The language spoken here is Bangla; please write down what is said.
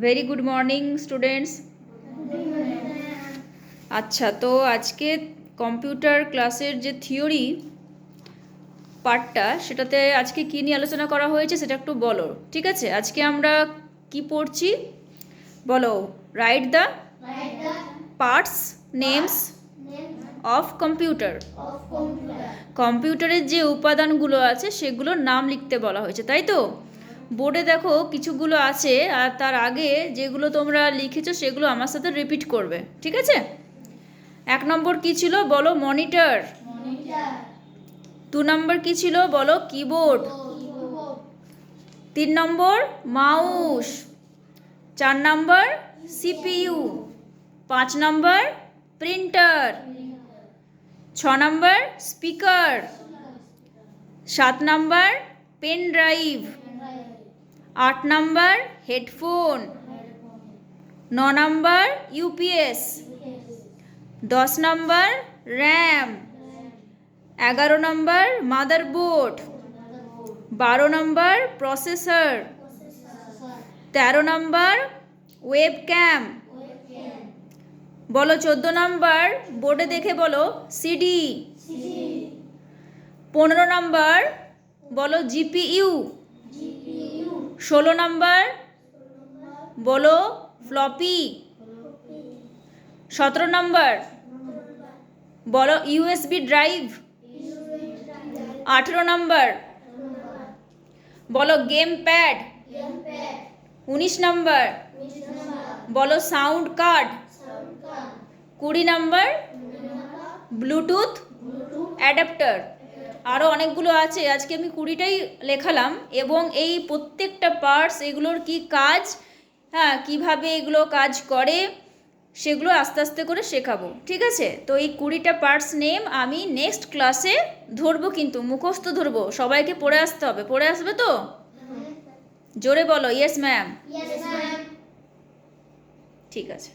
Very good morning students. আচ্ছা, তো আজকে কম্পিউটার ক্লাসের যে থিওরি পার্টটা, সেটাতে আজকে কী নিয়ে আলোচনা করা হয়েছে সেটা একটু বলো। ঠিক আছে, আজকে আমরা কি পড়ছি বলো। Write the parts names of computer. কম্পিউটারের যে উপাদানগুলো আছে সেগুলোর নাম লিখতে বলা হয়েছে, তাই তো। বোর্ডে দেখো কিছুগুলো আছে, আর তার আগে যেগুলো তোমরা লিখেছো সেগুলো আমার সাথে রিপিট করবে, ঠিক আছে। 1 নম্বর কি ছিল বলো? মনিটর। 2 নম্বর কি ছিল বলো? কিবোর্ড। 3 নম্বর মাউস। 4 নম্বর সিপিইউ। 5 নম্বর প্রিন্টার। 6 নম্বর স্পিকার। 7 নম্বর পেন ড্রাইভ। 8 নম্বর হেডফোন। 9 নম্বর ইউপিএস। 10 নম্বর র্যাম। 11 নম্বর মাদারবোর্ড। 12 নম্বর প্রসেসর। 13 নম্বর ওয়েবক্যাম। বলো 14 নম্বর, বোর্ডে দেখে বলো, সিডি। 15 নম্বর বলো জিপিইউ। 16 নম্বর বলো ফ্লপি। 17 নম্বর বলো ইউএসবি ড্রাইভ। 18 নম্বর বলো গেম প্যাড। 19 নম্বর বলো সাউন্ড কার্ড। 20 নম্বর ব্লুটুথ অ্যাডাপ্টার। আরও অনেকগুলো আছে, আজকে আমি 20টাই লেখালাম। এবং এই প্রত্যেকটা পার্টস, এগুলোর কি কাজ, হ্যাঁ, কিভাবে এগুলো কাজ করে সেগুলো আস্তে আস্তে করে শেখাবো, ঠিক আছে। তো এই 20টা পার্টস নেম আমি নেক্সট ক্লাসে ধরবো, কিন্তু মুখস্থ ধরবো, সবাইকে পড়ে আসতে হবে। পড়ে আসবে তো? জোরে বলো ইয়েস ম্যাম। ঠিক আছে।